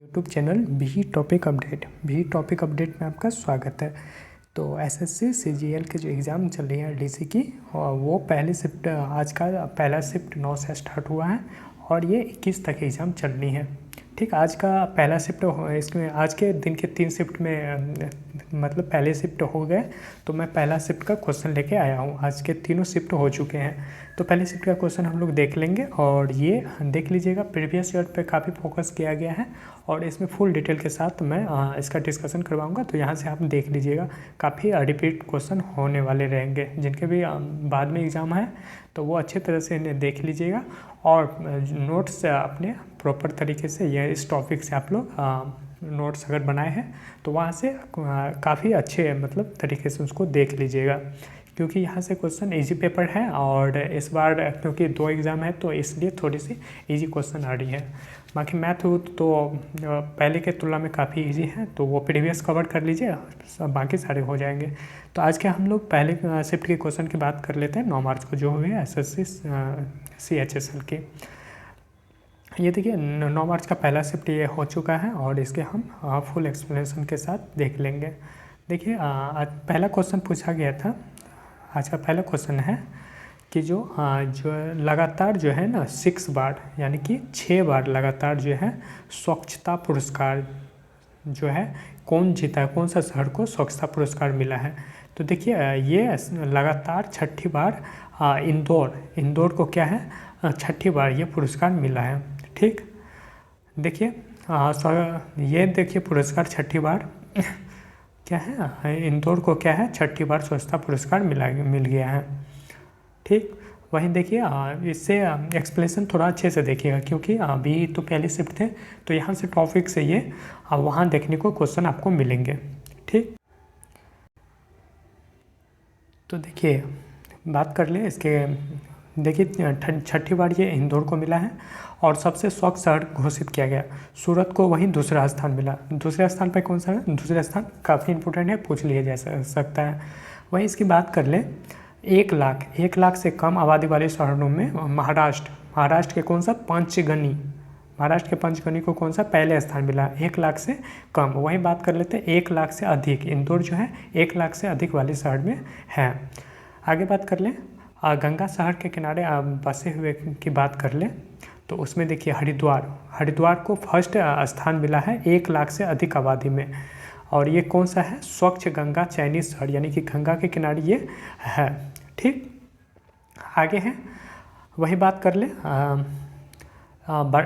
YouTube channel भी topic update में आपका स्वागत है। तो एसएससी सीजीएल के जो एग्ज़ाम चल रही है डीसी की, और वो पहली शिफ्ट आज का पहला शिफ्ट 9 से स्टार्ट हुआ है और ये 21 तक एग्ज़ाम चलनी है। ठीक, आज का पहला शिफ्ट इसमें आज के दिन के 3 शिफ्ट में मतलब पहले शिफ्ट हो गए, तो मैं पहला शिफ्ट का क्वेश्चन लेके आया हूँ। आज के तीनों शिफ्ट हो चुके हैं, तो पहले शिफ्ट का क्वेश्चन हम लोग देख लेंगे। और ये देख लीजिएगा, प्रीवियस ईयर पे काफ़ी फोकस किया गया है और इसमें फुल डिटेल के साथ मैं इसका डिस्कशन करवाऊंगा। तो यहाँ से आप देख लीजिएगा, काफ़ी रिपीट क्वेश्चन होने वाले रहेंगे। जिनके भी बाद में एग्ज़ाम है तो वो अच्छे तरह से इन्हें देख लीजिएगा और नोट्स अपने प्रॉपर तरीके से ये इस टॉपिक से आप लोग नोट्स अगर बनाए हैं तो वहाँ से काफ़ी अच्छे मतलब तरीके से उसको देख लीजिएगा, क्योंकि यहाँ से क्वेश्चन इजी पेपर है। और इस बार क्योंकि 2 एग्ज़ाम है तो इसलिए थोड़ी सी इजी क्वेश्चन आ रही है। बाकी मैथ तो पहले के तुलना में काफ़ी इजी है, तो वो प्रीवियस कवर कर लीजिए, बाकी सारे हो जाएंगे। तो आज के हम लोग पहले शिफ्ट के क्वेश्चन की बात कर लेते हैं 9 मार्च को जो हुए एसएससी CHSL की। ये देखिए 9 मार्च का पहला शिफ्ट ये हो चुका है और इसके हम फुल एक्सप्लेनेशन के साथ देख लेंगे। देखिए आज पहला क्वेश्चन पूछा गया था। आज का पहला क्वेश्चन है कि जो लगातार जो है ना 6 बार यानी कि 6 बार लगातार जो है स्वच्छता पुरस्कार जो है कौन जीता है, कौन सा शहर को स्वच्छता पुरस्कार मिला है। तो देखिए ये लगातार 6ठी बार इंदौर को क्या है 6ठी बार ये पुरस्कार मिला है। ठीक, देखिए ये देखिए पुरस्कार 6ठी बार क्या है, इंदौर को क्या है 6ठी बार स्वच्छता पुरस्कार मिल गया है। ठीक, वहीं देखिए इससे एक्सप्लेनेशन थोड़ा अच्छे से देखिएगा, क्योंकि अभी तो पहले शिफ्ट थे तो यहाँ से टॉपिक से ये वहाँ देखने को क्वेश्चन आपको मिलेंगे। ठीक, तो देखिए बात कर ले इसके। देखिए 6ठी बार ये इंदौर को मिला है और सबसे स्वच्छ शहर घोषित किया गया। सूरत को वहीं दूसरा स्थान मिला। दूसरे स्थान पर कौन सा है? दूसरा स्थान काफ़ी इंपॉर्टेंट है, पूछ लिया जा सकता है। वहीं इसकी बात कर ले 1 लाख से कम आबादी वाले शहरों में महाराष्ट्र के कौन सा महाराष्ट्र के पंचगनी को कौन सा पहले स्थान मिला 1 लाख से कम। वहीं बात कर लेते हैं 1 लाख से अधिक, इंदौर जो है 1 लाख से अधिक वाले शहर में है। आगे बात कर लें गंगा शहर के किनारे बसे हुए की बात कर लें तो उसमें देखिए हरिद्वार को फर्स्ट स्थान मिला है 1 लाख से अधिक आबादी में। और ये कौन सा है? स्वच्छ गंगा चयनित शहर, यानी कि गंगा के किनारे ये है। ठीक, आगे है वही बात कर ले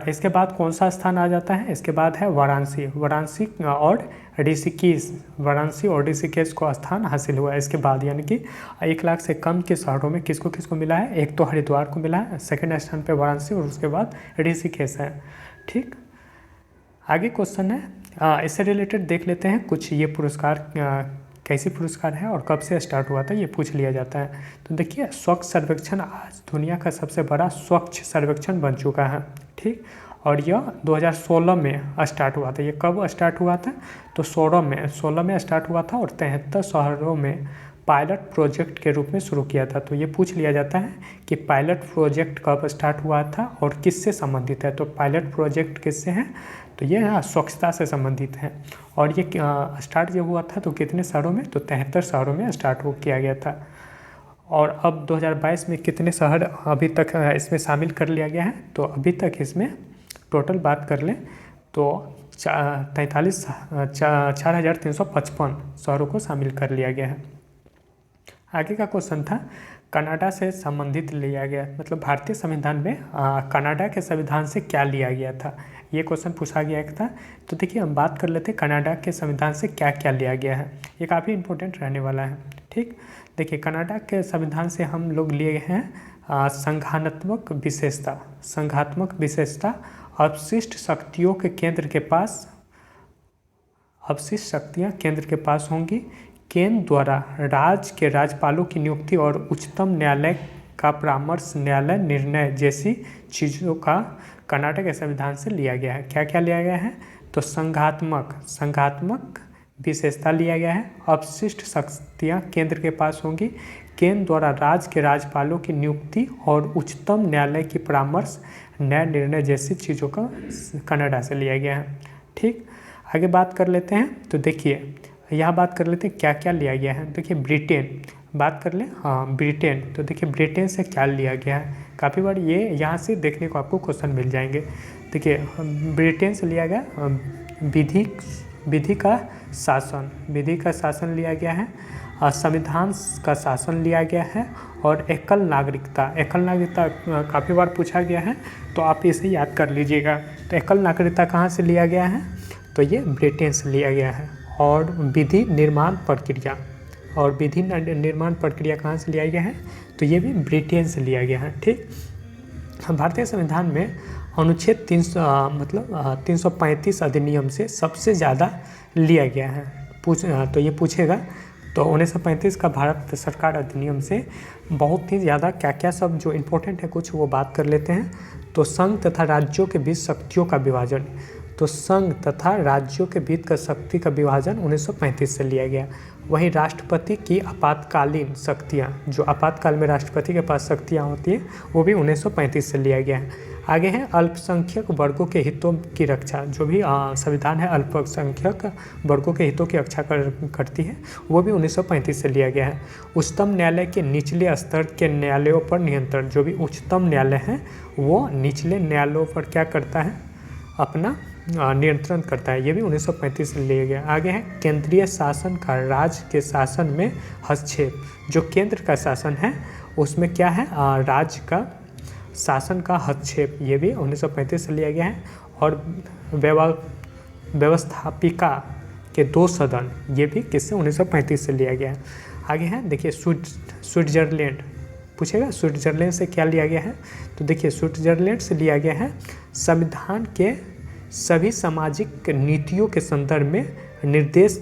इसके बाद कौन सा स्थान आ जाता है? इसके बाद है वाराणसी और ऋषिकेश को स्थान हासिल हुआ है इसके बाद। यानी कि 1 लाख से कम के शहरों में किसको मिला है? एक तो हरिद्वार को मिला है, सेकंड स्थान पे वाराणसी और उसके बाद ऋषिकेश है। ठीक, आगे क्वेश्चन है इससे रिलेटेड देख लेते हैं कुछ। ये पुरस्कार कैसी पुरस्कार है और कब से स्टार्ट हुआ था, ये पूछ लिया जाता है। तो देखिए स्वच्छ सर्वेक्षण आज दुनिया का सबसे बड़ा स्वच्छ सर्वेक्षण बन चुका है। ठीक, और यह 2016 में स्टार्ट हुआ था। ये कब स्टार्ट हुआ था? तो 16 में स्टार्ट हुआ था और 73 शहरों में पायलट प्रोजेक्ट के रूप में शुरू किया था। तो ये पूछ लिया जाता है कि पायलट प्रोजेक्ट कब स्टार्ट हुआ था और किससे संबंधित है। तो पायलट प्रोजेक्ट किससे है? तो ये स्वच्छता से संबंधित है। और ये स्टार्ट जब हुआ था तो कितने शहरों में? तो 73 शहरों में स्टार्ट किया गया था। और अब 2022 में कितने शहर अभी तक इसमें शामिल कर लिया गया है? तो अभी तक इसमें टोटल बात कर लें तो 4,355 शहरों को शामिल कर लिया गया है। आगे का क्वेश्चन था कनाडा से संबंधित लिया गया, मतलब भारतीय संविधान में कनाडा के संविधान से क्या लिया गया था, ये क्वेश्चन पूछा गया था। तो देखिए हम बात कर लेते हैं कनाडा के संविधान से क्या क्या लिया गया है। ये काफ़ी इंपॉर्टेंट रहने वाला है। ठीक, देखिए कनाडा के संविधान से हम लोग लिए हैं संघात्मक विशेषता, अवशिष्ट शक्तियाँ केंद्र के पास होंगी। केंद्र द्वारा राज्य के राज्यपालों की नियुक्ति और उच्चतम न्यायालय का परामर्श न्यायालय निर्णय जैसी चीज़ों का कर्नाटक के संविधान से लिया गया है। क्या क्या लिया गया है? तो संघात्मक विशेषता लिया गया है, अवशिष्ट शक्तियाँ केंद्र के पास होंगी, केंद्र द्वारा राज्य के राज्यपालों की नियुक्ति और उच्चतम न्यायालय की परामर्श न्याय निर्णय जैसी चीज़ों का कनाडा से लिया गया है। ठीक, आगे बात कर लेते हैं। तो देखिए यहाँ बात कर लेते हैं क्या क्या लिया गया है। देखिए ब्रिटेन बात कर ले, हाँ ब्रिटेन, तो देखिए ब्रिटेन से क्या लिया गया है, काफ़ी बार ये यहाँ से देखने को आपको क्वेश्चन मिल जाएंगे। देखिए ब्रिटेन से लिया गया विधि का शासन लिया गया है, संविधान का शासन लिया गया है, और एकल नागरिकता काफ़ी बार पूछा गया है, तो आप इसे याद कर लीजिएगा। तो एकल नागरिकता कहाँ से लिया गया है, तो ये ब्रिटेन से लिया गया है। और विधि निर्माण प्रक्रिया कहाँ से लिया गया है, तो ये भी ब्रिटेन से लिया गया है। ठीक, भारतीय संविधान में अनुच्छेद 335 अधिनियम से सबसे ज़्यादा लिया गया है। तो ये पूछेगा, तो 1935 का भारत सरकार अधिनियम से बहुत ही ज़्यादा क्या क्या सब जो इम्पोर्टेंट है कुछ वो बात कर लेते हैं। तो संघ तथा राज्यों के बीच शक्तियों का विभाजन, तो संघ तथा राज्यों के बीच का शक्ति का विभाजन 1935 से लिया गया। वहीं राष्ट्रपति की आपातकालीन शक्तियाँ, जो आपातकाल में राष्ट्रपति के पास शक्तियाँ होती हैं, वो भी 1935 से लिया गया है। आगे है अल्पसंख्यक वर्गों के हितों की रक्षा, जो भी संविधान है अल्पसंख्यक वर्गों के हितों की रक्षा करती है, वो भी 1935 से लिया गया है। उच्चतम न्यायालय के निचले स्तर के न्यायालयों पर नियंत्रण, जो भी उच्चतम न्यायालय है वो निचले न्यायालयों पर क्या करता है, अपना नियंत्रण करता है, ये भी 1935 से लिया गया। आगे है केंद्रीय शासन का राज्य के शासन में हस्तक्षेप, जो केंद्र का शासन है उसमें क्या है, राज्य का शासन का हस्तक्षेप, ये भी 1935 से लिया गया है। और व्यवस्थापिका के 2 सदन, ये भी किससे 1935 से लिया गया है। आगे है देखिए स्विट्जरलैंड पूछेगा, स्विट्जरलैंड से क्या लिया गया है, तो देखिए स्विट्जरलैंड से लिया गया है संविधान के सभी सामाजिक नीतियों के संदर्भ में निर्देश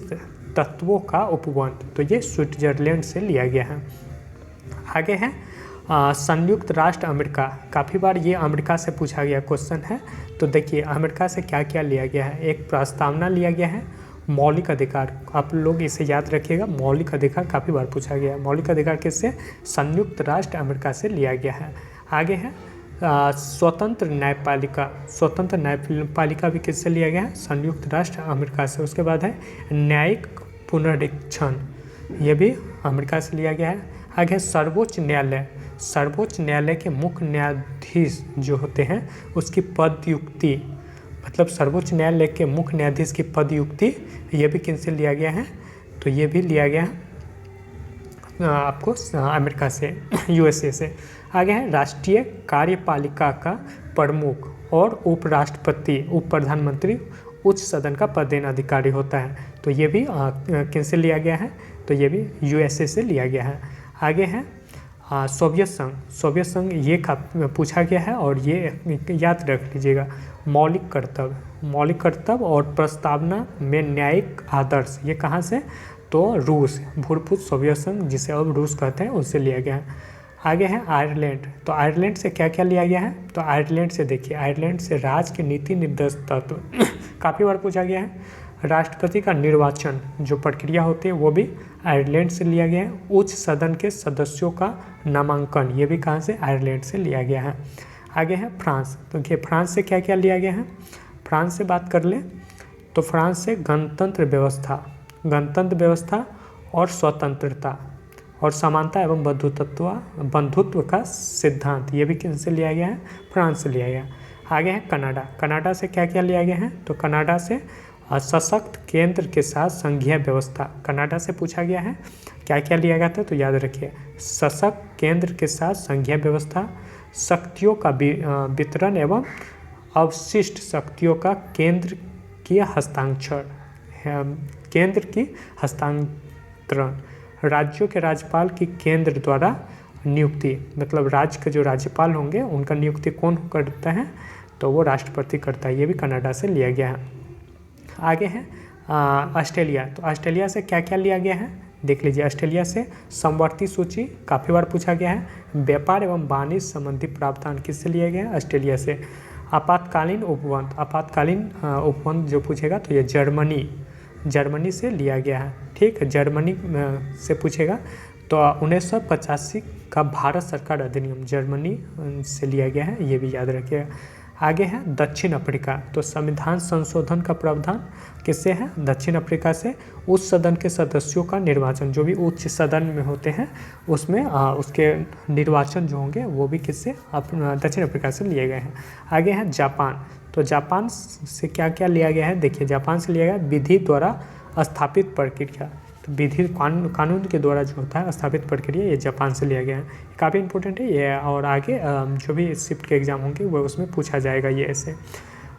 तत्वों का उपबंध, तो ये स्विट्जरलैंड से लिया गया है। आगे है संयुक्त राष्ट्र अमेरिका, काफ़ी बार ये अमेरिका से पूछा गया क्वेश्चन है। तो देखिए अमेरिका से क्या क्या लिया गया है, एक प्रस्तावना लिया गया है, मौलिक अधिकार, आप लोग इसे याद रखिएगा, मौलिक अधिकार काफ़ी बार पूछा गया है। मौलिक अधिकार किससे, संयुक्त राष्ट्र अमेरिका से लिया गया है। आगे है स्वतंत्र न्यायपालिका भी किससे लिया गया है, संयुक्त राष्ट्र अमेरिका से। उसके बाद है न्यायिक पुनरीक्षण, ये भी अमेरिका से लिया गया है। आगे सर्वोच्च न्यायालय के मुख्य न्यायाधीश जो होते हैं उसकी पदयुक्ति, मतलब सर्वोच्च न्यायालय के मुख्य न्यायाधीश की पदयुक्ति, ये भी किनसे लिया गया है, तो ये भी लिया गया है आपको अमेरिका से, यूएसए से। आगे है राष्ट्रीय कार्यपालिका का प्रमुख और उपराष्ट्रपति, उप प्रधानमंत्री, उच्च सदन का पदेन अधिकारी होता है, तो ये भी किनसे लिया गया है, तो ये भी यूएसए से लिया गया है। आगे है सोवियत संघ, ये पूछा गया है और ये याद रख लीजिएगा। मौलिक कर्तव्य और प्रस्तावना में न्यायिक आदर्श, ये कहाँ से, तो रूस, भूतपूर्व सोवियत संघ जिसे अब रूस कहते हैं, उससे लिया गया है। आगे है आयरलैंड, तो आयरलैंड से क्या क्या लिया गया है, तो आयरलैंड से देखिए, आयरलैंड से राज्य के नीति निर्देश तत्व काफ़ी बार पूछा गया है। राष्ट्रपति का निर्वाचन जो प्रक्रिया होती है वो भी आयरलैंड से लिया गया है। उच्च सदन के सदस्यों का नामांकन, ये भी कहाँ से, आयरलैंड से लिया गया है। आगे है फ्रांस, तो देखिए फ्रांस से क्या क्या लिया गया है, फ्रांस से बात कर ले, तो फ्रांस से गणतंत्र व्यवस्था और स्वतंत्रता और समानता एवं बंधुत्व का सिद्धांत, ये भी किनसे लिया गया है, फ्रांस से लिया गया। आगे है कनाडा से क्या क्या लिया गया है, तो कनाडा से सशक्त केंद्र के साथ संघीय व्यवस्था, कनाडा से पूछा गया है, क्या क्या लिया गया था, तो याद रखिए, सशक्त केंद्र के साथ संघीय व्यवस्था, शक्तियों का वितरण एवं अवशिष्ट शक्तियों का केंद्र की हस्तांतरण, राज्यों के राज्यपाल की केंद्र द्वारा नियुक्ति, मतलब राज्य के जो राज्यपाल होंगे उनका नियुक्ति कौन करता है, तो वो राष्ट्रपति करता है, ये भी कनाडा से लिया गया है। आगे है ऑस्ट्रेलिया, तो ऑस्ट्रेलिया से क्या क्या लिया गया है, देख लीजिए। ऑस्ट्रेलिया से समवर्ती सूची काफ़ी बार पूछा गया है। व्यापार एवं वाणिज्य संबंधी प्रावधान किससे लिया गया है, ऑस्ट्रेलिया से। आपातकालीन उपबंध जो पूछेगा तो ये जर्मनी से लिया गया है। ठीक, जर्मनी से पूछेगा तो 1985 का भारत सरकार अधिनियम जर्मनी से लिया गया है, ये भी याद रखिएगा। आगे है दक्षिण अफ्रीका, तो संविधान संशोधन का प्रावधान किससे है? दक्षिण अफ्रीका से। उस सदन के सदस्यों का निर्वाचन, जो भी उच्च सदन में होते हैं उसमें उसके निर्वाचन जो होंगे वो भी किससे? दक्षिण अफ्रीका से लिए गए हैं। आगे है जापान, तो जापान से क्या क्या लिया गया है? देखिए, जापान से लिया गया विधि द्वारा स्थापित प्रक्रिया, तो विधि कानून के द्वारा जो होता है स्थापित प्रक्रिया, ये जापान से लिया गया है। काफ़ी इंपॉर्टेंट है ये, और आगे जो भी शिफ्ट के एग्जाम होंगे वो उसमें पूछा जाएगा ये ऐसे।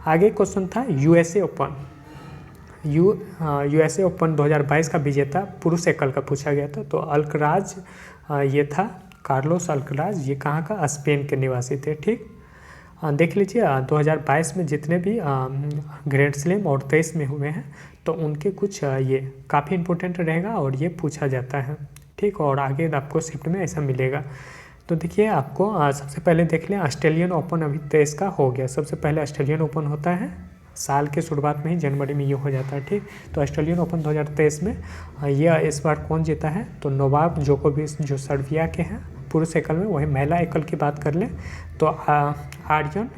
आगे क्वेश्चन था यूएसए ओपन। यूएसए ओपन 2022 का विजेता पुरुष एकल का पूछा गया था। तो अल्कराज ये था, कार्लोस अल्कराज, ये कहाँ का? स्पेन के निवासी थे। ठीक, देख लीजिए 2022 में जितने भी ग्रैंड स्लैम और 23 में हुए हैं तो उनके कुछ ये काफ़ी इंपॉर्टेंट रहेगा और ये पूछा जाता है। ठीक, और आगे आपको शिफ्ट में ऐसा मिलेगा। तो देखिए, आपको सबसे पहले देख लें ऑस्ट्रेलियन ओपन अभी 23 का हो गया। सबसे पहले ऑस्ट्रेलियन ओपन होता है साल के शुरुआत में ही, जनवरी में ये हो जाता है। ठीक, तो ऑस्ट्रेलियन ओपन 2023 में ये इस बार कौन जीता है? तो नोवाक जोकोविच, जो सर्बिया के हैं पुरुष एकल में। वही महिला एकल की बात कर लें तो आर्यन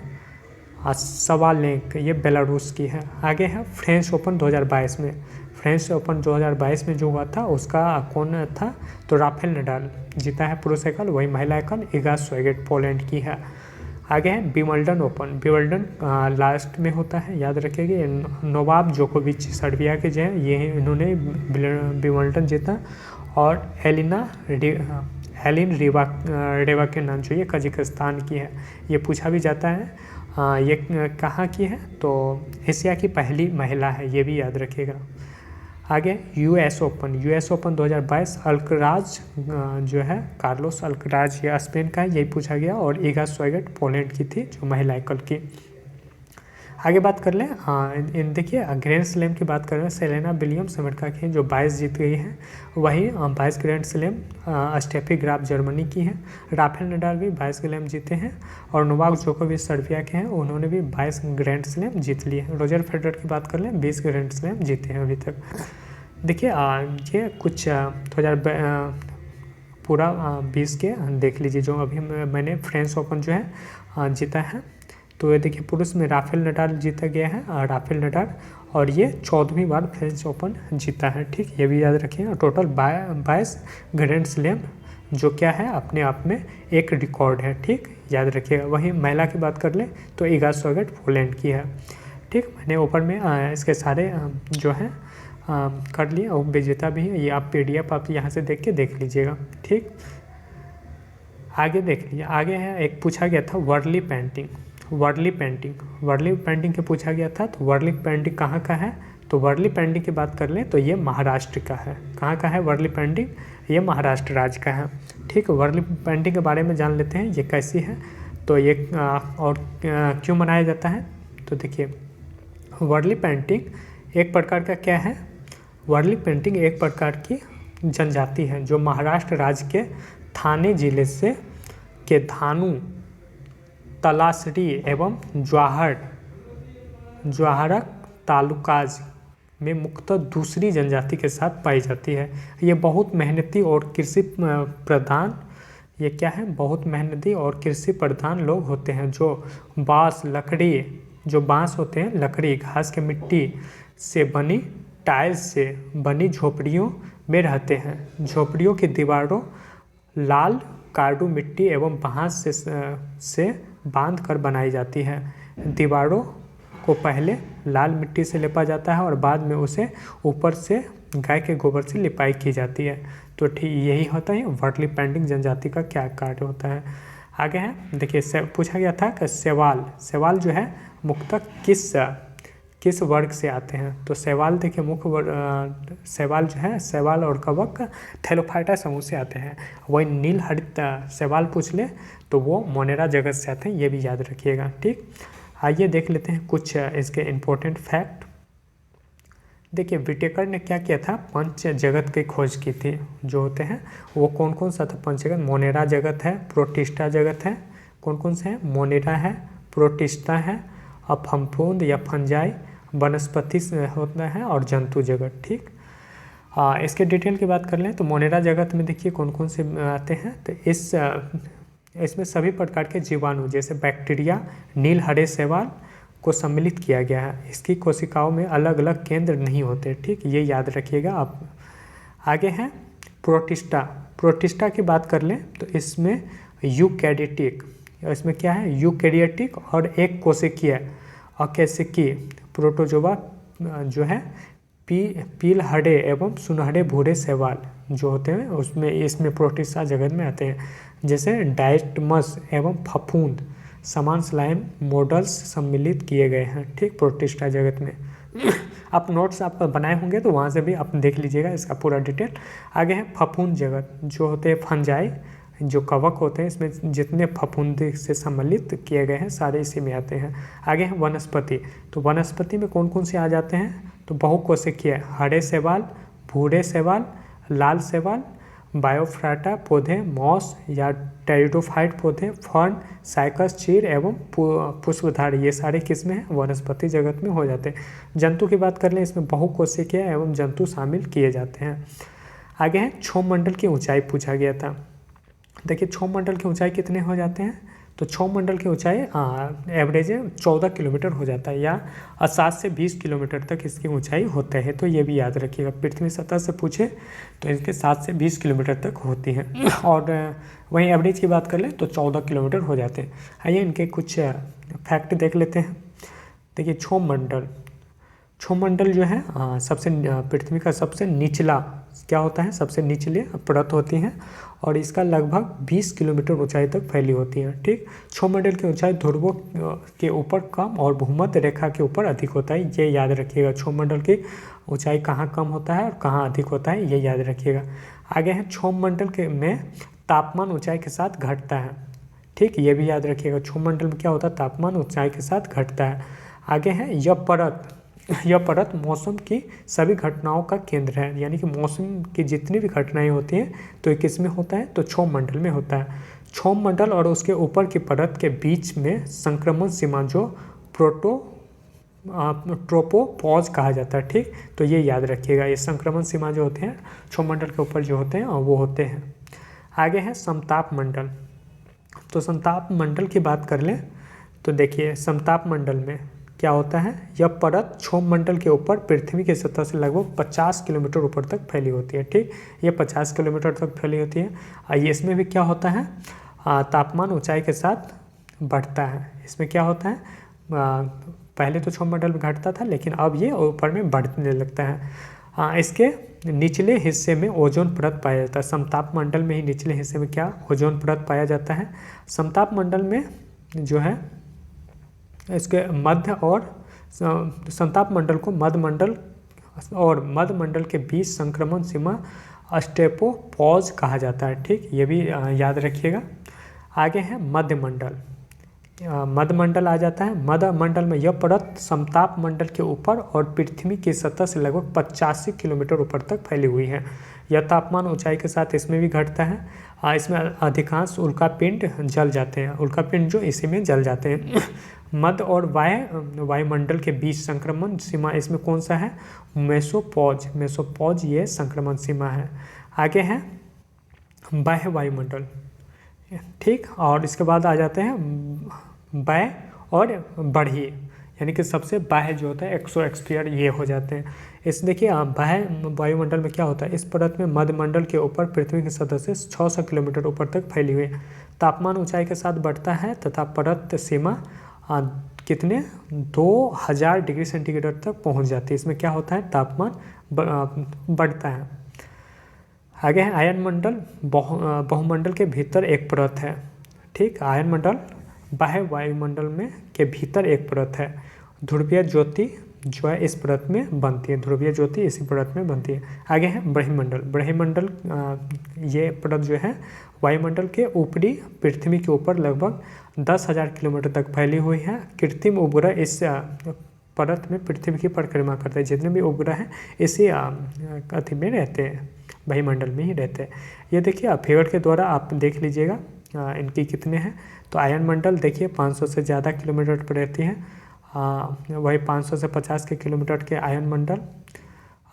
सवालेंक, ये बेलारूस की है। आगे है फ्रेंच ओपन 2022 में। फ्रेंच ओपन 2022 में जो हुआ था उसका कौन था? तो राफेल नडाल जीता है पुरुष एकल। वही महिला एकल इगा स्विएटेक पोलैंड की है। आगे है विंबलडन ओपन। विंबलडन लास्ट में होता है, याद रखिएगा। नोवाक जोकोविच सर्बिया के जो हैं, ये इन्होंने विंबलडन जीता। और हेलिन रेवा के नाम जो ये कजाकिस्तान की है, ये पूछा भी जाता है। ये कहाँ की है? तो एशिया की पहली महिला है, ये भी याद रखिएगा। आगे यूएस ओपन 2022 अल्कराज जो है कार्लोस अल्कराज, ये स्पेन का है, यही पूछा गया। और इगा स्विएटेक पोलैंड की थी, जो महिला एकल की। आगे बात कर लें, देखिए ग्रैंड स्लैम की बात कर रहे हैं। सेरेना विलियम्स अमेरिका की हैं जो 22 जीत गई हैं। वही 22 grand slam Steffi Graf Germany की हैं। राफेल नडाल भी 22 ग्रैंड जीते हैं। और नोवाक जोकोविच सर्बिया के हैं, उन्होंने भी 22 ग्रैंड स्लैम जीत लिए हैं। रोजर फेडरर की बात कर लें, 20 ग्रैंड स्लैम जीते हैं अभी तक। देखिए ये कुछ 2000 पूरा 20 के देख लीजिए, जो अभी मैंने फ्रेंच ओपन जो है जीता है। तो ये देखिए पुरुष में राफेल नडाल जीता गया है, राफेल नडाल, और ये 14वीं बार फ्रेंच ओपन जीता है। ठीक, ये भी याद रखिए। टोटल 22 ग्रैंड स्लैम जो क्या है अपने आप में एक रिकॉर्ड है। ठीक, याद रखिएगा। वहीं महिला की बात कर ले तो इगा स्विएटेक पोलैंड की है। ठीक, मैंने ऊपर में इसके सारे जो हैं कर लिए, और विजेता भी है। ये आप PDF आप यहाँ से देख लीजिएगा। ठीक, आगे देख लीजिए। आगे है एक पूछा गया था वर्ली पेंटिंग के पूछा गया था। तो वर्ली पेंटिंग कहाँ का है? तो वर्ली पेंटिंग की बात कर लें तो ये महाराष्ट्र का है। कहाँ का है वर्ली पेंटिंग? ये महाराष्ट्र राज्य का है। ठीक, वर्ली पेंटिंग के बारे में जान लेते हैं, ये कैसी है, तो ये और क्यों मनाया जाता है। तो देखिए, वर्ली पेंटिंग एक प्रकार का क्या है? वर्ली पेंटिंग एक प्रकार की जनजाति है जो महाराष्ट्र राज्य के थाने जिले से के धानु, तलासरी एवं जवाहरक तालुकाज में मुख्यतः दूसरी जनजाति के साथ पाई जाती है। ये बहुत मेहनती और कृषि प्रधान, ये क्या है? बहुत मेहनती और कृषि प्रधान लोग होते हैं जो बांस होते हैं, लकड़ी, घास के मिट्टी से बनी टाइल्स से बनी झोपड़ियों में रहते हैं। झोपड़ियों की दीवारों लाल कार्डू मिट्टी एवं बांस से बांध कर बनाई जाती है। दीवारों को पहले लाल मिट्टी से लिपा जाता है और बाद में उसे ऊपर से गाय के गोबर से लिपाई की जाती है। तो ठीक यही होता है वर्ली पेंटिंग जनजाति का क्या कार्य होता है। आगे है, देखिए पूछा गया था कि सेवाल जो है मुख्यतः किस वर्ग से आते हैं। तो सेवाल देखिए सेवाल जो है, सेवाल और कवक थैलोफाइटा समूह से आते हैं। वही नील हरित सेवाल पूछ ले तो वो मोनेरा जगत से आते हैं, ये भी याद रखिएगा। ठीक, आइए देख लेते हैं कुछ इसके इम्पोर्टेंट फैक्ट। देखिए विटेकर ने क्या किया था? पंच जगत की खोज की थी। जो होते हैं वो कौन कौन सा था? पंच जगत, मोनेरा जगत है, प्रोटिस्टा जगत है। कौन कौन से हैं? मोनेरा है, प्रोटिस्टा है, और फफूंद या फंजाई वनस्पति होता है, और जंतु जगत। ठीक, इसके डिटेल की बात कर लें तो मोनेरा जगत में देखिए कौन कौन से आते हैं। तो इस इसमें सभी प्रकार के जीवाणु जैसे बैक्टीरिया, नील हरे शैवाल को सम्मिलित किया गया है। इसकी कोशिकाओं में अलग अलग केंद्र नहीं होते, ठीक, ये याद रखिएगा आप। आगे है प्रोटिस्टा। प्रोटिस्टा की बात कर लें तो इसमें यूकैरियोटिक, इसमें क्या है, यूकैरियोटिक और एक कोशिकीय अकेशिकीय प्रोटोजोआ जो है पील हरे एवं सुनहरे भूरे शैवाल जो होते हैं उसमें, इसमें प्रोटिस्टा जगत में आते हैं। जैसे डायटमस एवं फफूंद समान स्लाइम मॉडल्स सम्मिलित किए गए हैं, ठीक, प्रोटिस्टा जगत में। आप नोट्स आप बनाए होंगे तो वहाँ से भी आप देख लीजिएगा इसका पूरा डिटेल। आगे है फफूंद जगत, जो होते हैं फंजाई, जो कवक होते हैं, इसमें जितने फफूंद से सम्मिलित किए गए हैं सारे इसी में आते हैं। आगे है वनस्पति। तो वनस्पति में कौन कौन से आ जाते हैं, तो बहुकोशिकीय हरे शैवाल, भूरे शैवाल, लाल शैवाल, बायोफ्राटा पौधे, मॉस या टेरिडोफाइट पौधे, फर्न, साइकस, चीड़ एवं पुष्पधारी, ये सारे किस्में हैं वनस्पति जगत में हो जाते हैं। जंतु की बात कर लें, इसमें बहुकोशिकीय एवं जंतु शामिल किए जाते हैं। आगे है क्षोभ मंडल की ऊंचाई पूछा गया था। देखिए क्षोभ मंडल की ऊंचाई कितने हो जाते हैं, तो क्षोभ मंडल की ऊंचाई एवरेज 14 किलोमीटर हो जाता है, या 7 से 20 किलोमीटर तक इसकी ऊंचाई होते हैं। तो ये भी याद रखिएगा, पृथ्वी सतह से पूछे तो इसके 7 से 20 किलोमीटर तक होती हैं। और वहीं एवरेज की बात कर लें तो 14 किलोमीटर हो जाते हैं। आइए इनके कुछ फैक्ट देख लेते हैं। देखिए क्षोभ मंडल जो है सबसे पृथ्वी का सबसे निचला क्या होता है, सबसे निचले परत होती हैं और इसका लगभग 20 किलोमीटर ऊंचाई तक फैली होती है, ठीक। क्षोभ मंडल की ऊंचाई ध्रुवों के ऊपर कम और भूमध्य रेखा के ऊपर अधिक होता है, ये याद रखिएगा। क्षोभ मंडल की ऊंचाई कहाँ कम होता है और कहाँ अधिक होता है, ये याद रखिएगा। आगे है क्षोभ मंडल के में तापमान ऊंचाई के साथ घटता है, ठीक, ये भी याद रखिएगा। क्षोभ मंडल में क्या होता है, तापमान ऊंचाई के साथ घटता है। आगे है यह परत मौसम की सभी घटनाओं का केंद्र है, यानी कि मौसम की जितनी भी घटनाएं होती हैं तो ये किस में होता है, तो क्षोभ मंडल में होता है। क्षोभ मंडल और उसके ऊपर की परत के बीच में संक्रमण सीमा जो ट्रोपोपॉज कहा जाता है, ठीक, तो ये याद रखिएगा। ये संक्रमण सीमा जो होते हैं क्षोभ मंडल के ऊपर जो होते हैं वो होते हैं। आगे है समताप मंडल। तो समताप मंडल की बात कर लें तो देखिए समताप मंडल में क्या होता है, यह परत क्षोभ मंडल के ऊपर पृथ्वी की सतह से लगभग 50 किलोमीटर ऊपर तक फैली होती है, ठीक, ये 50 किलोमीटर तक फैली होती है। इसमें भी क्या होता है, तापमान ऊंचाई के साथ बढ़ता है। इसमें क्या होता है, पहले तो क्षोभ मंडल में घटता था लेकिन अब ये ऊपर में बढ़ने लगता है। इसके निचले हिस्से में ओजोन परत पाया जाता है। समताप मंडल में ही निचले हिस्से में क्या, ओजोन परत पाया जाता है। समताप मंडल में जो है इसके मध्य और समताप मंडल को मध्य मंडल और मध्य मंडल के बीच संक्रमण सीमा स्टेपोपॉज कहा जाता है, ठीक, ये भी याद रखिएगा। आगे है मध्य मंडल। मध्य मंडल आ जाता है। मध्य मंडल में यह परत समताप मंडल के ऊपर और पृथ्वी की सतह से लगभग 85 किलोमीटर ऊपर तक फैली हुई है। यह तापमान ऊंचाई के साथ इसमें भी घटता है। इसमें अधिकांश उल्कापिंड जल जाते हैं, उल्कापिंड जो इसी में जल जाते हैं। मध्य और वायुमंडल के बीच संक्रमण सीमा इसमें कौन सा है, मेसोपॉज ये संक्रमण सीमा है। आगे है बाह्य वायुमंडल, ठीक, और इसके बाद आ जाते हैं बाह्य और बढ़ी, यानी कि सबसे बाह्य जो होता है एक्सोस्फीयर, ये हो जाते हैं। इस देखिए बाह्य वायुमंडल में क्या होता है, इस परत में मध्य मंडल के ऊपर पृथ्वी की सतह से 600 किलोमीटर ऊपर तक फैली हुई है। तापमान ऊंचाई के साथ बढ़ता है तथा परत सीमा कितने 2000 डिग्री सेंटीग्रेड तक पहुंच जाती है। इसमें क्या होता है, तापमान बढ़ता है। आगे है आयनमंडल। बहुमंडल के भीतर एक परत है, ठीक, आयनमंडल बाह्य वायुमंडल में के भीतर एक परत है। ध्रुवीय ज्योति जो है इस परत में बनती है, ध्रुवीय ज्योति इसी परत में बनती है। आगे है ब्रह्मंडल। ब्रह्मंडल ये परत जो है वायुमंडल के ऊपरी पृथ्वी के ऊपर लगभग 10,000 किलोमीटर तक फैली हुई है। कृत्रिम उपग्रह इस परत में पृथ्वी की परिक्रमा करते हैं। जितने भी उपग्रह हैं इसी अति में रहते हैं, वायुमंडल में ही रहते हैं। ये देखिए फिगर के द्वारा आप देख लीजिएगा इनकी कितने हैं। तो आयनमंडल देखिए 500 से ज़्यादा किलोमीटर पर रहती है, वही 500 से 50 के किलोमीटर के आयनमंडल।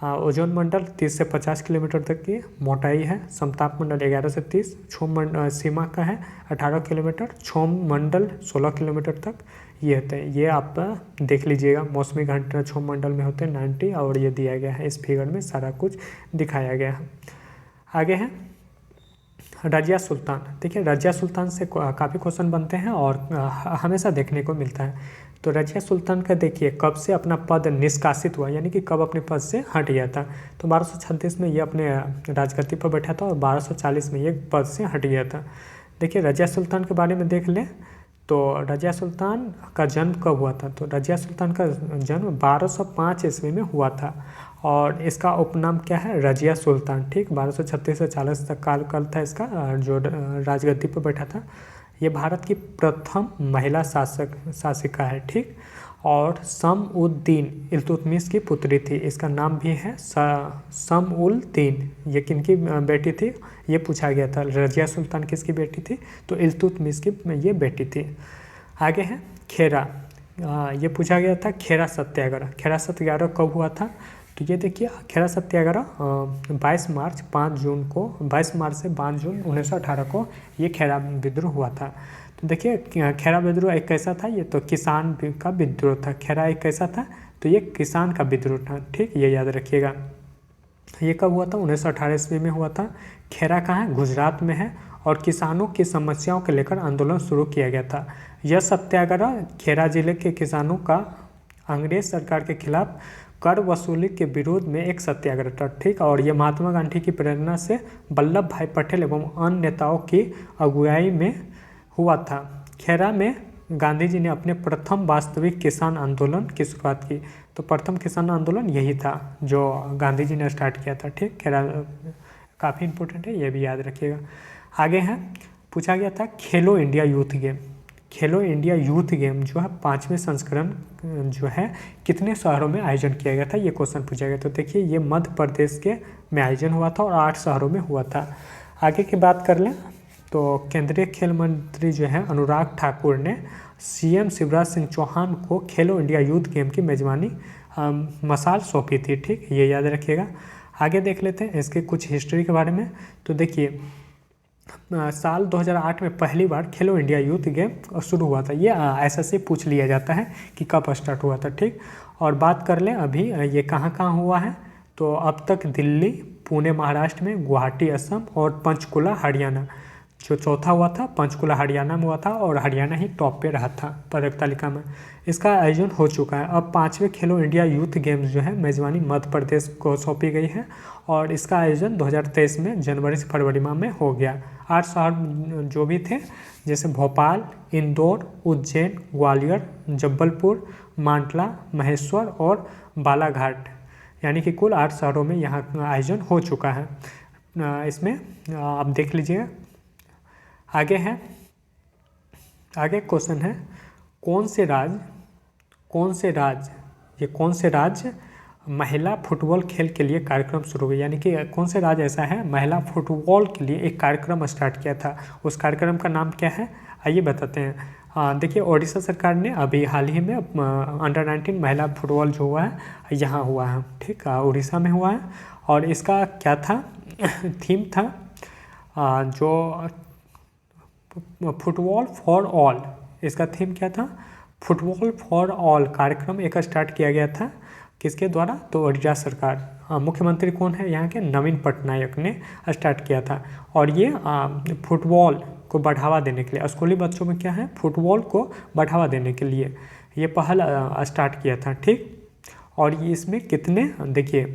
ओजोन मंडल 30 से 50 किलोमीटर तक की मोटाई है। समताप मंडल 11 से 30, क्षोभ सीमा का है 18 किलोमीटर, क्षोभ मंडल 16 किलोमीटर तक ये होते हैं। ये आप देख लीजिएगा, मौसमी घंटा क्षोभ मंडल में होते हैं 90, और ये दिया गया है इस फिगर में, सारा कुछ दिखाया गया है। आगे है रजिया सुल्तान। देखिए रजिया सुल्तान से काफ़ी क्वेश्चन बनते हैं और हमेशा देखने को मिलता है। तो रजिया सुल्तान का देखिए कब से अपना पद निष्कासित हुआ, यानी कि कब अपने पद से हट गया था। तो 1236 में ये अपने राजगद्दी पर बैठा था और 1240 में ये पद से हट गया था। देखिए रजिया सुल्तान के बारे में देख लें तो रजिया सुल्तान का जन्म कब हुआ था। तो रजिया सुल्तान का जन्म 1205 ईस्वी में हुआ था और इसका उपनाम क्या है, रजिया सुल्तान। ठीक, 1236 से 40 तक काल था इसका, जो राजगद्दी पर बैठा था। ये भारत की प्रथम महिला शासिका है। ठीक, और शम-उद-दीन इल्तुतमिश की पुत्री थी। इसका नाम भी है शम-उल-दीन। ये किनकी बेटी थी, ये पूछा गया था। रजिया सुल्तान किसकी बेटी थी, तो इल्तुतमिश की ये बेटी थी। आगे है खेरा। ये पूछा गया था खेरा सत्याग्रह। खेरा सत्याग्रह कब हुआ था, तो ये देखिए खेरा सत्याग्रह 22 मार्च से 5 जून 1918 को ये खेरा विद्रोह हुआ था। तो देखिए खेरा विद्रोह एक कैसा था, ये तो किसान का विद्रोह था। खेरा एक कैसा था, तो ये किसान का विद्रोह था। ठीक, ये याद रखिएगा। ये कब हुआ था, 1918 ईस्वी में हुआ था। खेरा कहाँ है, गुजरात में है और किसानों की समस्याओं को लेकर आंदोलन शुरू किया गया था। यह सत्याग्रह खेरा जिले के किसानों का अंग्रेज सरकार के खिलाफ कर वसूली के विरोध में एक सत्याग्रह था। ठीक, और ये महात्मा गांधी की प्रेरणा से वल्लभ भाई पटेल एवं अन्य नेताओं की अगुवाई में हुआ था। खेरा में गांधी जी ने अपने प्रथम वास्तविक किसान आंदोलन की शुरुआत की। तो प्रथम किसान आंदोलन यही था जो गांधी जी ने स्टार्ट किया था। ठीक, खेरा काफ़ी इंपॉर्टेंट है, ये भी याद रखिएगा। आगे है पूछा गया था खेलो इंडिया यूथ गेम। खेलो इंडिया यूथ गेम जो है 5वें संस्करण जो है कितने शहरों में आयोजन किया गया था, ये क्वेश्चन पूछा गया। तो देखिए ये मध्य प्रदेश के में आयोजन हुआ था और 8 शहरों में हुआ था। आगे की बात कर लें तो केंद्रीय खेल मंत्री जो है अनुराग ठाकुर ने सीएम शिवराज सिंह चौहान को खेलो इंडिया यूथ गेम की मेजबानी मसाल सौंपी थी। ठीक, ये याद रखिएगा। आगे देख लेते हैं इसके कुछ हिस्ट्री के बारे में। तो देखिए साल 2008 में पहली बार खेलो इंडिया यूथ गेम शुरू हुआ था। ये ऐसा से पूछ लिया जाता है कि कब स्टार्ट हुआ था। ठीक, और बात कर लें अभी ये कहाँ कहाँ हुआ है, तो अब तक दिल्ली, पुणे महाराष्ट्र में, गुवाहाटी असम और पंचकुला हरियाणा। जो चौथा हुआ था पंचकुला हरियाणा में हुआ था और हरियाणा ही टॉप पे रहा था पदक तालिका में। इसका आयोजन हो चुका है। अब 5वें खेलो इंडिया यूथ गेम्स जो है मेजबानी मध्य प्रदेश को सौंपी गई है और इसका आयोजन 2023 में जनवरी से फरवरी माह में हो गया। 8 शहर जो भी थे जैसे भोपाल, इंदौर, उज्जैन, ग्वालियर, जबलपुर, मांडला, महेश्वर और बालाघाट, यानी कि कुल 8 शहरों में यहाँ आयोजन हो चुका है। इसमें आप देख लीजिए। आगे क्वेश्चन है कौन से राज्य महिला फुटबॉल खेल के लिए कार्यक्रम शुरू हुआ, यानी कि कौन से राज्य ऐसा है महिला फुटबॉल के लिए एक कार्यक्रम स्टार्ट किया था। उस कार्यक्रम का नाम क्या है, आइए बताते हैं। देखिए ओडिशा सरकार ने अभी हाल ही में अंडर 19 महिला फुटबॉल जो हुआ है यहाँ हुआ है। ठीक, उड़ीसा में हुआ है और इसका क्या था थीम था जो फुटबॉल फॉर ऑल। इसका थीम क्या था, फुटबॉल फॉर ऑल कार्यक्रम एक स्टार्ट किया गया था। किसके द्वारा, तो ओडिशा सरकार। मुख्यमंत्री कौन है यहाँ के, नवीन पटनायक ने स्टार्ट किया था। और ये फुटबॉल को बढ़ावा देने के लिए, स्कूली बच्चों में क्या है फुटबॉल को बढ़ावा देने के लिए ये पहल स्टार्ट किया था। ठीक, और ये इसमें कितने, देखिए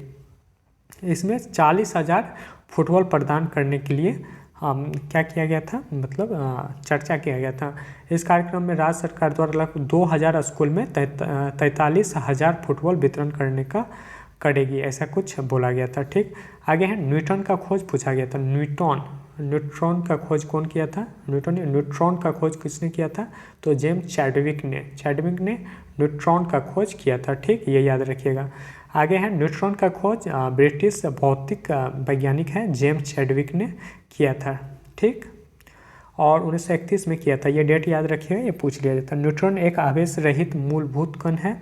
इसमें 40,000 फुटबॉल प्रदान करने के लिए क्या किया गया था, मतलब चर्चा किया गया था। इस कार्यक्रम में राज्य सरकार द्वारा लगभग 2000 स्कूल में 43,000 फुटबॉल वितरण करेगी, ऐसा कुछ बोला गया था। ठीक, आगे है न्यूट्रॉन का खोज पूछा गया था। न्यूट्रॉन का खोज कौन किया था, न्यूट्रॉन का खोज किसने किया था, तो जेम्स चैडविक ने न्यूट्रॉन का खोज किया था। ठीक, ये याद रखिएगा। आगे है न्यूट्रॉन का खोज ब्रिटिश भौतिक वैज्ञानिक है जेम्स चैडविक ने किया था। ठीक, और 1931 में किया था। ये डेट याद रखिएगा, ये पूछ लिया जाता है। न्यूट्रॉन एक आवेश रहित मूलभूत कण है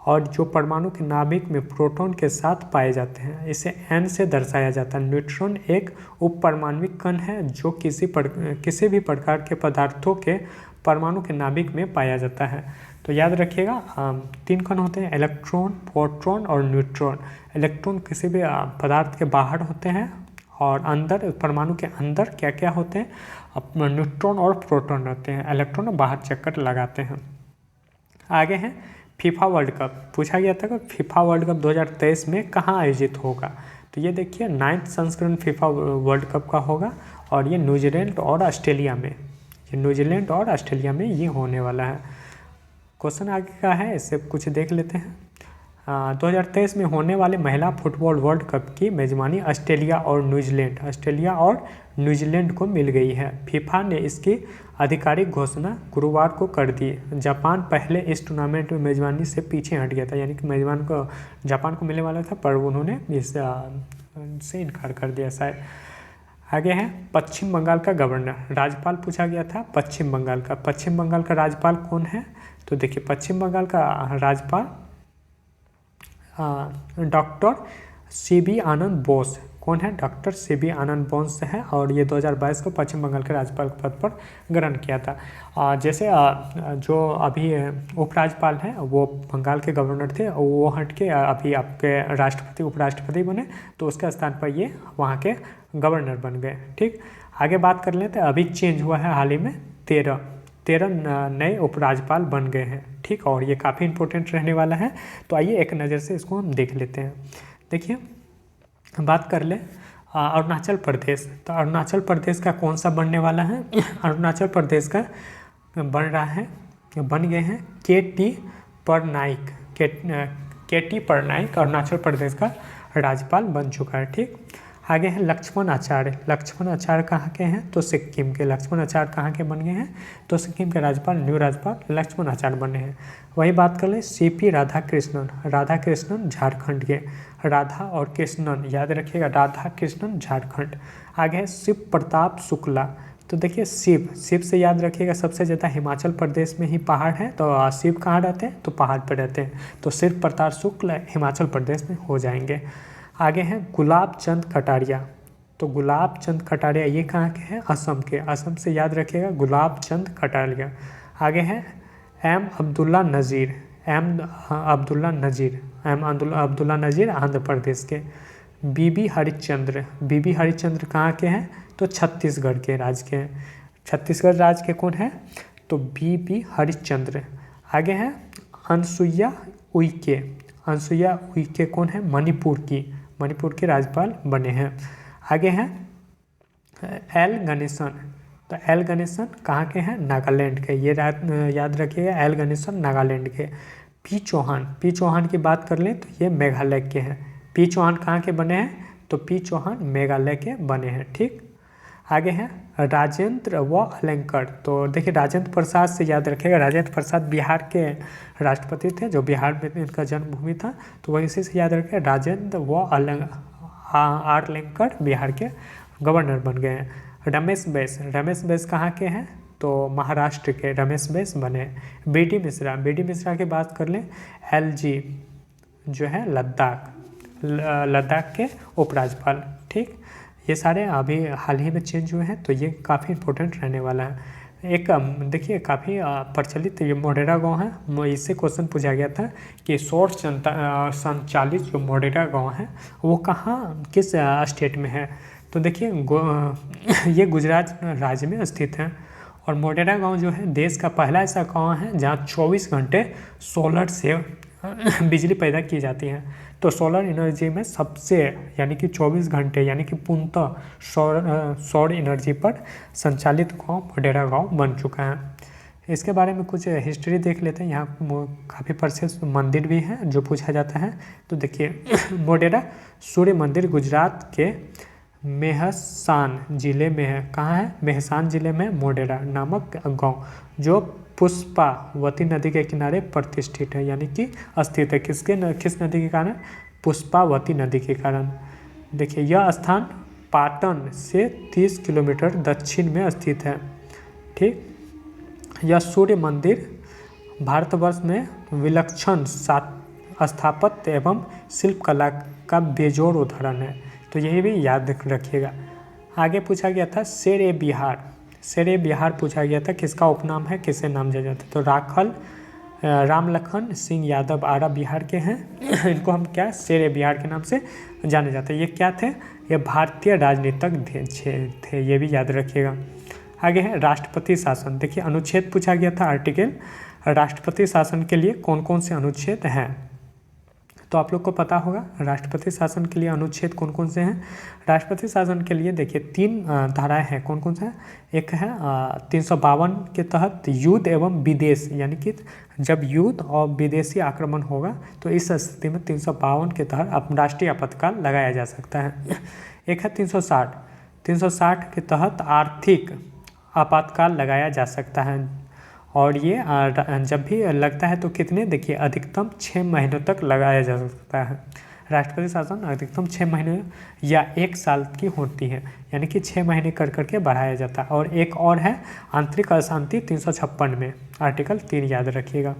और जो परमाणु के नाभिक में प्रोटॉन के साथ पाए जाते हैं। इसे n से दर्शाया जाता है। न्यूट्रॉन एक उपपरमाण्विक कण है जो किसी भी प्रकार के पदार्थों के परमाणु के नाभिक में पाया जाता है। तो याद रखिएगा 3 कण होते हैं, इलेक्ट्रॉन, प्रोटॉन और न्यूट्रॉन। इलेक्ट्रॉन किसी भी पदार्थ के बाहर होते हैं और अंदर, परमाणु के अंदर क्या क्या होते हैं, न्यूट्रॉन और प्रोटॉन रहते हैं। इलेक्ट्रॉन बाहर चक्कर लगाते हैं। आगे है फीफा वर्ल्ड कप। पूछा गया था कि फीफा वर्ल्ड कप 2023 में कहाँ आयोजित होगा। तो ये देखिए 9th संस्करण फीफा वर्ल्ड कप का होगा और ये न्यूजीलैंड और ऑस्ट्रेलिया में, ये होने वाला है। क्वेश्चन आगे का है, इससे कुछ देख लेते हैं। 2023 में होने वाले महिला फुटबॉल वर्ल्ड कप की मेजबानी ऑस्ट्रेलिया और न्यूजीलैंड को मिल गई है। फीफा ने इसकी आधिकारिक घोषणा गुरुवार को कर दी। जापान पहले इस टूर्नामेंट में मेजबानी से पीछे हट गया था, यानी कि मेजबान को जापान को मिलने वाला था, पर उन्होंने इससे इनकार कर दिया शायद। आगे है पश्चिम बंगाल का गवर्नर, राज्यपाल पूछा गया था पश्चिम बंगाल का राज्यपाल कौन है। तो देखिए पश्चिम बंगाल का राज्यपाल डॉक्टर सीबी आनंद बोस कौन है, डॉक्टर सीबी आनंद बोस है और ये 2022 को पश्चिम बंगाल के राज्यपाल के पद पर ग्रहण किया था। जैसे जो अभी उपराज्यपाल हैं वो बंगाल के गवर्नर थे, वो हट के अभी आपके राष्ट्रपति उपराष्ट्रपति बने, तो उसके स्थान पर ये वहाँ के गवर्नर बन गए। ठीक, आगे बात कर लेते हैं। अभी चेंज हुआ है हाल ही में, 13 नए उपराज्यपाल बन गए हैं। ठीक, और ये काफ़ी इंपॉर्टेंट रहने वाला है। तो आइए एक नज़र से इसको हम देख लेते हैं। देखिए बात कर ले अरुणाचल प्रदेश। तो अरुणाचल प्रदेश का कौन सा बनने वाला है। अरुणाचल प्रदेश का बन गए हैं के.टी. पटनायक अरुणाचल प्रदेश का राज्यपाल बन चुका है। ठीक, आगे है लक्ष्मण आचार्य कहाँ के हैं, तो सिक्किम के। लक्ष्मण आचार्य कहाँ के बन गए हैं, तो सिक्किम के राज्यपाल, न्यू राज्यपाल लक्ष्मण आचार्य बने हैं। वही बात कर ले सीपी राधाकृष्णन झारखंड के। राधा और कृष्णन याद रखिएगा, राधाकृष्णन झारखंड। आगे है शिव प्रताप शुक्ला। तो देखिए शिव से याद रखिएगा सबसे ज़्यादा हिमाचल प्रदेश में ही पहाड़ है, तो शिव कहाँ रहते हैं, तो पहाड़ पर रहते हैं, तो शिव प्रताप शुक्ल हिमाचल प्रदेश में हो जाएंगे। आगे हैं गुलाब चंद कटारिया। तो गुलाब चंद कटारिया ये कहाँ के हैं, असम के। असम से याद रखिएगा गुलाब चंद कटारिया। आगे है एम अब्दुल्ला नज़ीर आंध्र प्रदेश के। बीबी हरिश्चंद्र कहाँ के हैं, तो छत्तीसगढ़ के राज्य के हैं। छत्तीसगढ़ राज्य के कौन है, तो बीबी हरिश्चंद्र। आगे है अनसुईया उइके कौन है, मणिपुर के राज्यपाल बने हैं। आगे हैं एल गणेशन। तो एल गणेशन कहाँ के हैं, नागालैंड के। ये याद रखिएगा, एल गणेशन नागालैंड के। पी चौहान की बात कर लें तो ये मेघालय के हैं। पी चौहान कहाँ के बने हैं, तो पी चौहान मेघालय के बने हैं। ठीक, आगे हैं राजेंद्र व अलंकर। तो देखिए राजेंद्र प्रसाद से याद रखिएगा, राजेंद्र प्रसाद बिहार के राष्ट्रपति थे, जो बिहार में इनका जन्मभूमि था, तो वही इसी से याद रखिएगा, राजेंद्र व अलंकर बिहार के गवर्नर बन गए हैं। रमेश बैस कहाँ के हैं, तो महाराष्ट्र के रमेश बैस बने। बी डी मिश्रा की बात कर लें, LG जो है लद्दाख के उपराज्यपाल। ठीक, ये सारे अभी हाल ही में चेंज हुए हैं, तो ये काफ़ी इंपॉर्टेंट रहने वाला है। एक देखिए काफ़ी प्रचलित ये मोढेरा गांव है, इससे क्वेश्चन पूछा गया था कि सौर संचालित जो मोढेरा गांव है वो कहाँ, किस स्टेट में है। तो देखिए ये गुजरात राज्य में स्थित है। और मोढेरा गांव जो है देश का पहला ऐसा गांव है जहाँ 24 घंटे सोलर से बिजली पैदा की जाती है। तो सोलर एनर्जी में सबसे यानी कि 24 घंटे यानी कि पूर्णतः सौर एनर्जी पर संचालित गांव मोढेरा गांव बन चुका है। इसके बारे में कुछ हिस्ट्री देख लेते हैं। यहाँ काफ़ी प्रसिद्ध मंदिर भी है जो पूछा जाता है। तो देखिए मोढेरा सूर्य मंदिर गुजरात के मेहसान जिले में है। कहाँ है, मेहसान जिले में मोढेरा नामक गाँव, जो पुष्पावती नदी के किनारे प्रतिष्ठित है, यानी कि स्थित है। किस नदी के कारण, पुष्पावती नदी के कारण। देखिए यह स्थान पाटन से 30 किलोमीटर दक्षिण में स्थित है। ठीक, यह सूर्य मंदिर भारतवर्ष में विलक्षण स्थापत्य एवं शिल्पकला का बेजोड़ उदाहरण है। तो यही भी याद रखिएगा। आगे पूछा गया था शेर ए बिहार। शेर ए बिहार पूछा गया था, किसका उपनाम है, किसे नाम दिया जाता है? तो राखल राम लखन सिंह यादव आरा बिहार के हैं। इनको हम क्या शेर ए बिहार के नाम से जाने जाते हैं। ये क्या थे? ये भारतीय राजनीतिज्ञ थे, ये भी याद रखिएगा। आगे है राष्ट्रपति शासन। देखिए अनुच्छेद पूछा गया था, आर्टिकल। राष्ट्रपति शासन के लिए कौन कौन से अनुच्छेद हैं? तो आप लोग को पता होगा राष्ट्रपति शासन के लिए अनुच्छेद कौन कौन से हैं। राष्ट्रपति शासन के लिए देखिए 3 धाराएं हैं। कौन कौन सा है? एक है 352 के तहत युद्ध एवं विदेश, यानी कि जब युद्ध और विदेशी आक्रमण होगा तो इस स्थिति में 352 के तहत राष्ट्रीय आपातकाल लगाया जा सकता है। एक है 360 के तहत आर्थिक आपातकाल लगाया जा सकता है, और ये जब भी लगता है तो कितने, देखिए अधिकतम 6 महीनों तक लगाया जा सकता है। राष्ट्रपति शासन अधिकतम 6 महीने या 1 साल की होती है, यानी कि 6 महीने कर करके बढ़ाया जाता है। और एक और है आंतरिक अशांति 356 में, आर्टिकल 3 याद रखिएगा।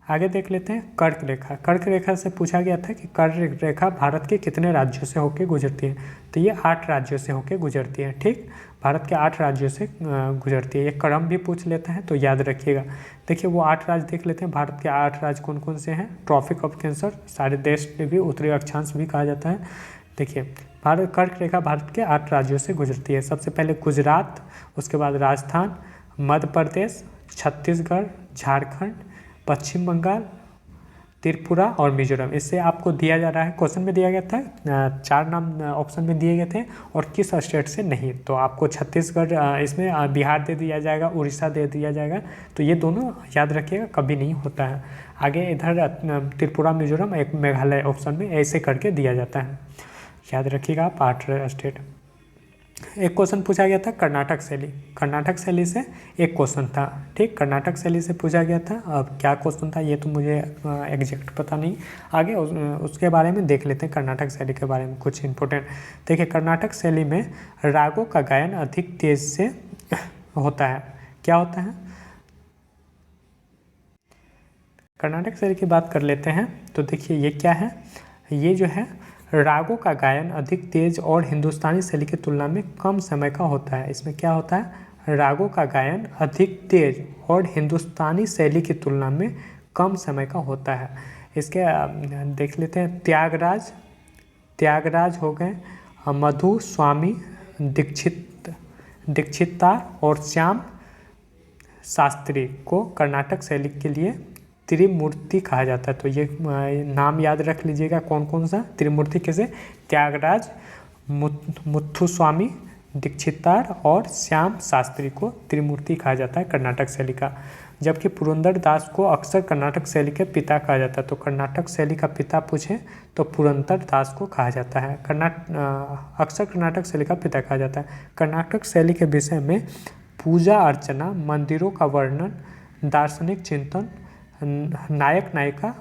आगे देख लेते हैं कर्क रेखा। कर्क रेखा से पूछा गया था कि कर्क रेखा भारत के कितने राज्यों से होकर गुजरती है? तो ये 8 राज्यों से होकर गुजरती है। ठीक, भारत के 8 राज्यों से गुजरती है। ये क्रम भी पूछ लेता है तो याद रखिएगा। देखिए वो 8 राज्य देख लेते हैं। भारत के 8 राज्य कौन कौन से हैं? ट्रॉपिक ऑफ कैंसर, सारे देश भी, उत्तरी अक्षांश भी कहा जाता है। देखिए भारत कर्क रेखा भारत के 8 राज्यों से गुजरती है। सबसे पहले गुजरात, उसके बाद राजस्थान, मध्य प्रदेश, छत्तीसगढ़, झारखंड, पश्चिम बंगाल, त्रिपुरा और मिजोरम। इससे आपको दिया जा रहा है, क्वेश्चन में दिया गया था 4 नाम ऑप्शन में दिए गए थे और किस स्टेट से नहीं। तो आपको छत्तीसगढ़, इसमें बिहार दे दिया जाएगा, उड़ीसा दे दिया जाएगा। तो ये दोनों याद रखिएगा, कभी नहीं होता है। आगे इधर त्रिपुरा, मिजोरम, एक मेघालय ऑप्शन में ऐसे करके दिया जाता है। याद रखिएगा आप 8 स्टेट। एक क्वेश्चन पूछा गया था कर्नाटक शैली। कर्नाटक शैली से एक क्वेश्चन था। ठीक, कर्नाटक शैली से पूछा गया था। अब क्या क्वेश्चन था ये तो मुझे एग्जैक्ट पता नहीं। आगे उसके बारे में देख लेते हैं, कर्नाटक शैली के बारे में कुछ इंपॉर्टेंट। देखिए कर्नाटक शैली में रागों का गायन अधिक तेज से होता है। क्या होता है? कर्नाटक शैली की बात कर लेते हैं। तो देखिए ये क्या है? ये जो है रागों का गायन अधिक तेज और हिंदुस्तानी शैली की तुलना में कम समय का होता है। इसमें क्या होता है? रागों का गायन अधिक तेज और हिंदुस्तानी शैली की तुलना में कम समय का होता है। इसके देख लेते हैं। त्यागराज हो गए, मधु स्वामी दीक्षितार और श्याम शास्त्री को कर्नाटक शैली के लिए त्रिमूर्ति कहा जाता है। तो ये नाम याद रख लीजिएगा, कौन कौन सा त्रिमूर्ति कैसे? त्यागराज, मुथुस्वामी दीक्षितार और श्याम शास्त्री को त्रिमूर्ति कहा जाता है कर्नाटक शैली का। जबकि पुरंदर दास को अक्सर कर्नाटक शैली के पिता कहा जाता है। तो कर्नाटक शैली का पिता पूछे तो पुरंदर दास को कहा जाता है। अक्सर कर्नाटक शैली का पिता कहा जाता है। कर्नाटक शैली के विषय में पूजा अर्चना, मंदिरों का वर्णन, दार्शनिक चिंतन, नायिका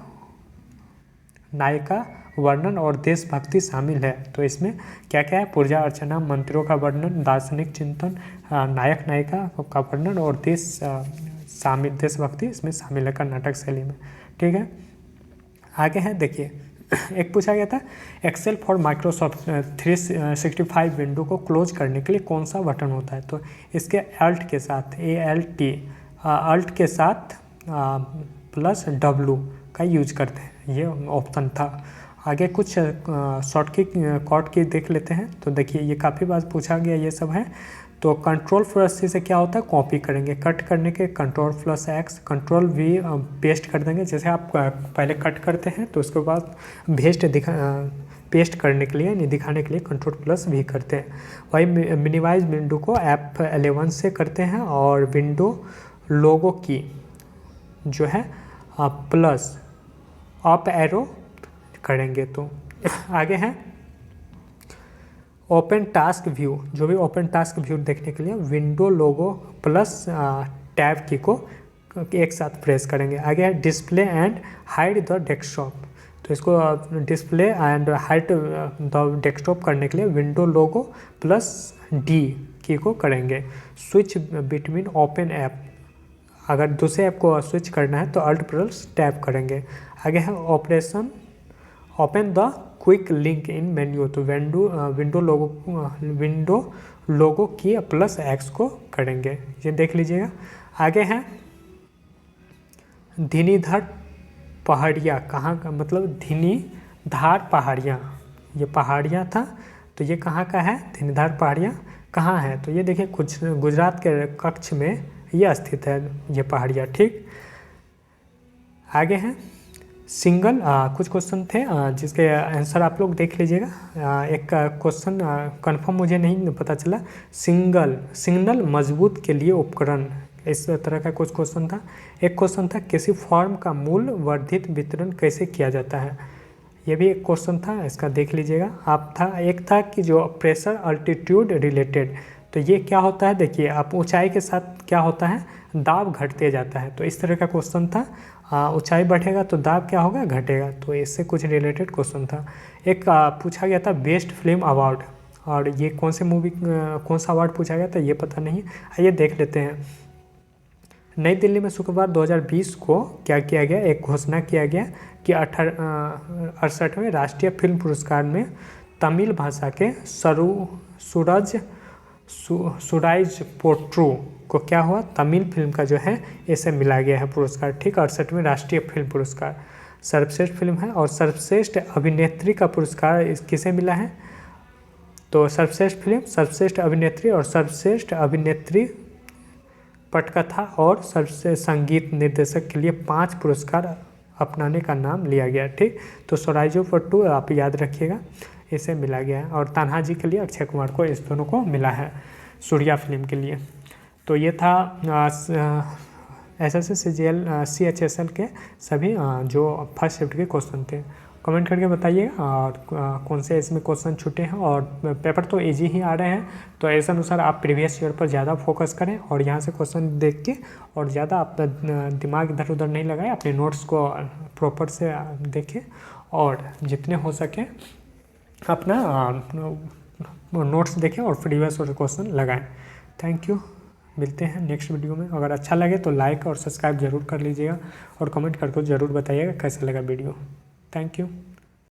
वर्णन और देशभक्ति शामिल है। तो इसमें क्या क्या है? पूजा अर्चना, मंत्रों का वर्णन, दार्शनिक चिंतन, नायिका का वर्णन और देशभक्ति इसमें शामिल है कर्नाटक शैली में। ठीक है, आगे है देखिए। एक पूछा गया था एक्सेल फॉर माइक्रोसॉफ्ट 365 विंडो को क्लोज करने के लिए कौन सा बटन होता है? तो इसके अल्ट के साथ अल्ट के साथ +W का यूज करते हैं, ये ऑप्शन था। आगे कुछ शॉर्टकट की देख लेते हैं। तो देखिए ये काफ़ी बार पूछा गया ये सब है। तो कंट्रोल+C से क्या होता है? कॉपी करेंगे। कट करने के कंट्रोल+X, कंट्रोल+V पेस्ट कर देंगे। जैसे आप पहले कट करते हैं तो उसके बाद पेस्ट करने के लिए यानी दिखाने के लिए कंट्रोल+V करते हैं। वही मिनिमाइज विंडो को F11 से करते हैं और विंडो लोगो की जो है प्लस अप एरो करेंगे। तो आगे है ओपन टास्क व्यू। जो भी ओपन टास्क व्यू देखने के लिए विंडो लोगो प्लस टैब की को एक साथ प्रेस करेंगे। आगे है display and hide the desktop. तो इसको display and hide the desktop करने के लिए विंडो लोगो प्लस D की को करेंगे। Switch between open app. अगर दूसरे ऐप को स्विच करना है तो अल्ट प्लस टैप करेंगे। आगे है operation open the quick link in menu, तो विंडो लोगो की प्लस एक्स को करेंगे, ये देख लीजिएगा। आगे है धीनीधर पहाड़ियाँ, कहाँ का मतलब धीनीधार पहाड़ियाँ, ये पहाड़ियाँ था तो ये कहाँ का है, धीनीधार पहाड़ियाँ कहाँ है, तो ये देखिए कुछ गुजरात के कच्छ में ये स्थित है ये पहाड़ियाँ, ठीक। आगे है सिंगल, कुछ क्वेश्चन थे जिसके आंसर आप लोग देख लीजिएगा। एक क्वेश्चन कंफर्म मुझे नहीं पता चला, सिग्नल मजबूत के लिए उपकरण, इस तरह का कुछ क्वेश्चन था। एक क्वेश्चन था किसी फॉर्म का मूल वर्धित वितरण कैसे किया जाता है, ये भी एक क्वेश्चन था, इसका देख लीजिएगा आप। एक था कि जो प्रेशर अल्टीट्यूड रिलेटेड, तो ये क्या होता है, देखिए आप ऊंचाई के साथ क्या होता है, दाब घटते जाता है, तो इस तरह का क्वेश्चन था। ऊंचाई बढ़ेगा तो दाब क्या होगा, घटेगा, तो इससे कुछ रिलेटेड क्वेश्चन था। एक पूछा गया था बेस्ट फिल्म अवार्ड, और ये कौन से मूवी कौन सा अवार्ड पूछा गया था ये पता नहीं, आइए देख लेते हैं। नई दिल्ली में शुक्रवार 2020 को क्या किया गया, एक घोषणा किया गया कि 68वें राष्ट्रीय फिल्म पुरस्कार में तमिल भाषा के सुराइज पोट्रू को क्या हुआ, तमिल फिल्म का जो है इसे मिला गया है पुरस्कार, ठीक। 68वें राष्ट्रीय फिल्म पुरस्कार सर्वश्रेष्ठ फिल्म है। और सर्वश्रेष्ठ अभिनेत्री का पुरस्कार किसे मिला है, तो सर्वश्रेष्ठ फिल्म, सर्वश्रेष्ठ अभिनेत्री और सर्वश्रेष्ठ अभिनेत्री पटकथा और सर्वश्रेष्ठ संगीत निर्देशक के लिए 5 पुरस्कार अपनाने का नाम लिया गया, ठीक। तो सोराइजो पोट्रू आप याद रखिएगा, इसे मिला गया है। और तान्हाजी के लिए अक्षय कुमार को, इस दोनों को मिला है सूर्या फिल्म के लिए। तो ये था SSC CGL CHSL के सभी जो फर्स्ट शिफ्ट के क्वेश्चन थे। कमेंट करके बताइएगा और कौन से इसमें क्वेश्चन छूटे हैं, और पेपर तो इजी ही आ रहे हैं, तो ऐसे अनुसार आप प्रीवियस ईयर पर ज़्यादा फोकस करें और यहाँ से क्वेश्चन देख के और ज़्यादा आप दिमाग इधर उधर नहीं लगाएं, अपने नोट्स को प्रॉपर से देखें और जितने हो सके अपना नोट्स देखें और प्रीवियस ईयर क्वेश्चन लगाएं। थैंक यू, मिलते हैं नेक्स्ट वीडियो में। अगर अच्छा लगे तो लाइक और सब्सक्राइब जरूर कर लीजिएगा और कमेंट करके ज़रूर बताइएगा कैसा लगा वीडियो। Thank you.